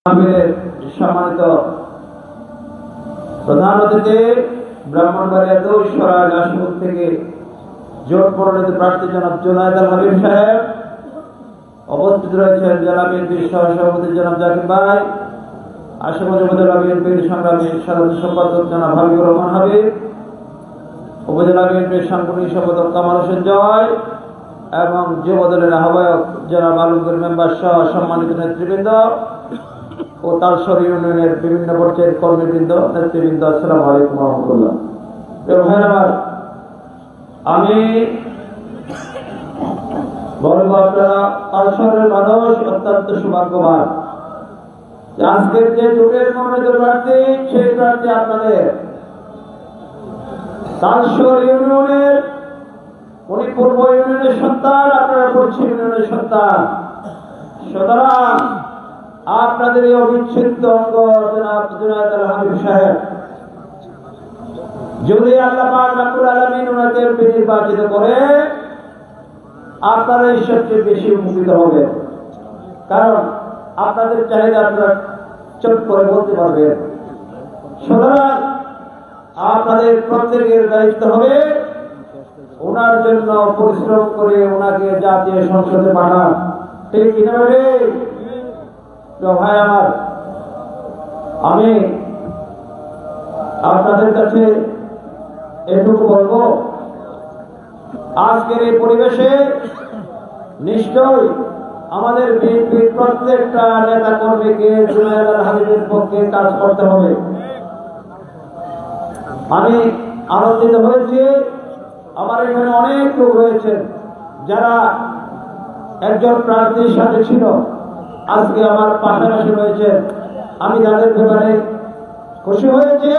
সম্মানিত প্রধান অতিথি ব্রাহ্মণবাড়িয়া দৌসরা গাছমুখ থেকে জোট মনোনীত প্রার্থী জনাব জুনায়েদ আল হাবিব সাহেব, উপস্থিত রয়েছেন জেলা বিএনপির সহসভাপতি জনাব জাকির ভাই, আশুগঞ্জ উপজেলা বিএনপির সংগ্রামী সাধারণ সম্পাদক জনাব হাবিবুর রহমান হাবিব, উপজেলা বিএনপির সাংগঠনিক সম্পাদক কামাল হোসেন জয় এবং যুব দলের আহ্বায়ক জনাব আলমগীর মেম্বার সহ সম্মানিত নেতৃবৃন্দ ও তালসর ইউনিয়নের বিভিন্ন পর্যায়ের কর্মীবৃন্দ, নেতৃবৃন্দ, আসসালামু আলাইকুম ওয়া রাহমাতুল্লাহ। আমি বলবো, আপনারা তালসরের মানুষ অত্যন্ত সৌভাগ্যবান। আজকের যে যুগের মনোনীত প্রার্থী, সেই প্রার্থী আপনাদের তালসর ইউনিয়নের, উনি পূর্ব ইউনিয়নের সন্তান, আপনারা পশ্চিম ইউনিয়নের সন্তান। সুতরাং আপনাদের এই অবিচ্ছেদ্য অঙ্গ জনাব জুনায়েদ আল হাবিব সাহেব, যদি আল্লাহ পাক রব্বুল আলামিন ওনাকে নির্বাচিত করে, আপনারা এই সবচেয়ে বেশি উপকৃত হবে। কারণ আপনাদের চাহিদা আপনারা চট করে বলতে পারবেন। সুতরাং আপনাদের প্রত্যেকের দায়িত্ব হবে ওনার জন্য পরিশ্রম করে ওনাকে জাতীয় সংসদে পাঠান। ঠিক কিনা বলে? ভাই আমার, আমি আপনাদের কাছে এটুকু বলবো, আজকের এই পরিবেশে নিশ্চয় আমাদের বিএনপির প্রত্যেকটা নেতা কর্মীকে জুনায়েদ আল হাবিবের পক্ষে কাজ করতে হবে। আমি আনন্দিত হয়েছি, আমার এখানে অনেক লোক রয়েছেন যারা একজন প্রার্থীর সাথে ছিল, আজকে আমার পাশাপাশি রয়েছে। আমি তাদের ব্যাপারে খুশি হয়েছে,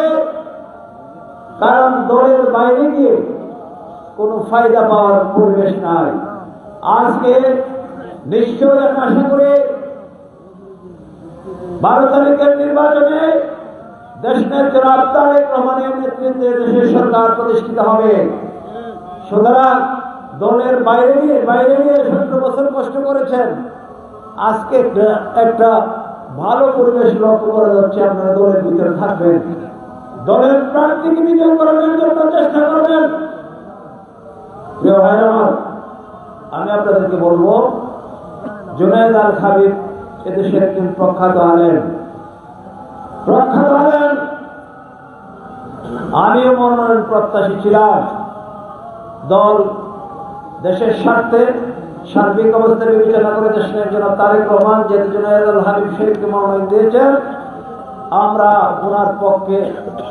কারণ দলের বাইরে গিয়ে কোনো ফায়দা পাওয়ার পরিবেশ নাই। আজকে নিশ্চয় আশা করে 12 তারিখের নির্বাচনে দেশের জনাব তারেক রহমানের নেতৃত্বে দেশের সরকার প্রতিষ্ঠিত হবে। সুতরাং দলের বাইরে গিয়ে 17 বছর কষ্ট করেছেন, আজকে একটা ভালো পরিবেশ লক্ষ্য করা যাচ্ছে। আপনারা দলের ভিতরে থাকবেন, দলের প্রার্থীকে বিজয় করানোর জন্য চেষ্টা করবেন। প্রিয় ভাইরা আমার, আমি আপনাদেরকে বলবো, জুনায়েদ আল হাবিব এদেশের একজন প্রখ্যাত আলেম। আমিও মনোনয়ন প্রত্যাশী ছিলাম। দল দেশের স্বার্থে সার্বিক অবস্থা বিবেচনা করে দেশের জন্য তারেক রহমান যেহেতু জুনায়েদ আল হাবিব শরীফকে মনোনয়ন দিয়েছেন, আমরা ওনার পক্ষে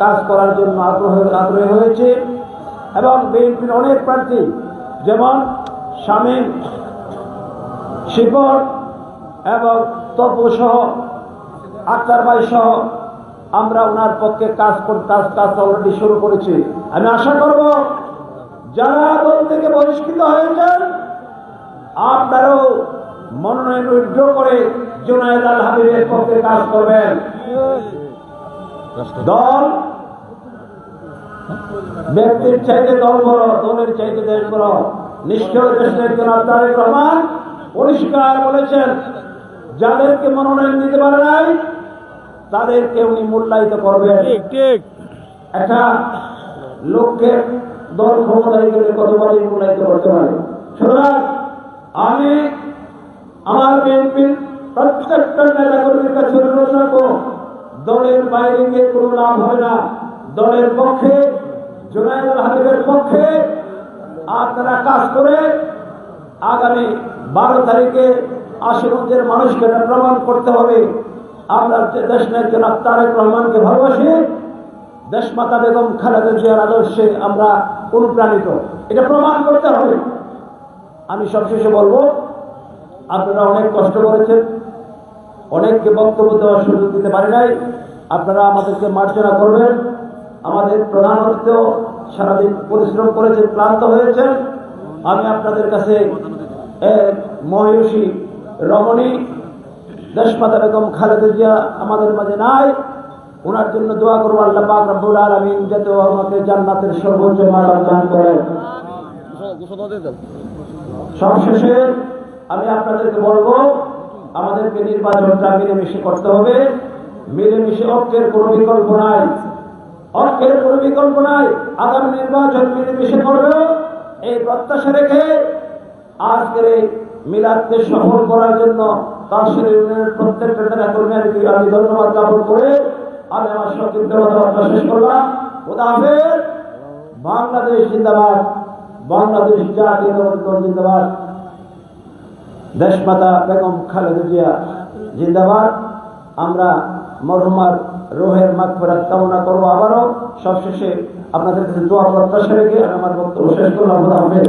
কাজ করার জন্য আগ্রহী হয়েছি। এবং বিএনপির অনেক প্রার্থী যেমন শামীম, শিকর এবং তপু সহ, আক্তার ভাই সহ, আমরা ওনার পক্ষে কাজ অলরেডি শুরু করেছি। আমি আশা করব যারা দল থেকে বহিষ্কৃত হয়েছেন, আপনারাও মনোনয়ন উইথড্র করে জুনায়েদ আল হাবিবের পক্ষে কাজ করবেন। দল ব্যক্তির চাইতে দল বড়, দলের চাইতে দেশ বড়। নিশ্চয় দেশের জনাব তারেক রহমান পরিষ্কার বলেছেন, যাদেরকে মনোনয়ন দিতে পারে নাই তাদেরকে উনি মূল্যায়িত করবেন। একটা লোককে দল ক্ষমতায় গেলে কতবারই মূল্যায়িত করতে পারে। সুতরাং আমি আমার বিএনপির প্রত্যেকটা নেতা কর্মীর কাছে অনুরোধ রাখবো, দলের বাইরে গিয়ে কোনো লাভ হবে না। দলের পক্ষে, জুনায়েদ আল হাবিবের পক্ষে আপনারা কাজ করে আগামী 12 তারিখে আশুগঞ্জের মানুষকে প্রমাণ করতে হবে আমরা দেশের জনাব তারেক রহমানকে ভালোবাসি, দেশমাতা বেগম খালেদা জিয়ার আদর্শে আমরা অনুপ্রাণিত। এটা প্রমাণ করতে হবে। আমি সবশেষে বলবো, আপনারা অনেক কষ্ট করেছেন, অনেককে বক্তব্য দেওয়ার সুযোগ দিতে পারে নাই। আপনারা আমাদেরকে মার্জনা করবেন। আমাদের প্রধান অতিথি সারাদিন পরিশ্রম করেছেন, ক্লান্ত হয়েছেন। আমি আপনাদের কাছে মহিষী রমণী দেশমাতা বেগম খালেদা জিয়া আমাদের মাঝে নাই, ওনার জন্য দোয়া করবো আল্লাহ পাক রব্বুল আলামিন যাতে আমাকে জান্নাতের সর্বোচ্চ মর্যাদা দান করেন। সবশেষে আমি আপনাদেরকে বলবো, আমাদেরকে নির্বাচনটা মিলেমিশে করতে হবে। মিলেমিশে ঐক্যের কোনো বিকল্প নাই, ঐক্যের কোনো বিকল্প নাই। আগামী নির্বাচন মিলেমিশে করবে এই প্রত্যাশা রেখে আজকের এই মিলাদকে সফল করার জন্য কাশীর ইউনিয়নের প্রত্যেকটা নেতাকর্মীকে আমি ধন্যবাদ জ্ঞাপন করে আমি আমার সংক্ষিপ্ত কথাবার্তা শেষ করলাম। খোদা হাফেজ। বাংলাদেশ জিন্দাবাদ, বাংলাদেশ জাতীয়তাবাদী দল জিন্দাবাদ, দেশমাতা বেগম খালেদা জিয়া জিন্দাবাদ। আমরা মরহুমার রুহের মাগফিরাত কামনা করবো। আবারও সবশেষে আপনাদের কাছে দোয়া প্রত্যাশা রেখে আমি আমার বক্তব্য শেষ করলাম। খোদা হাফেজ।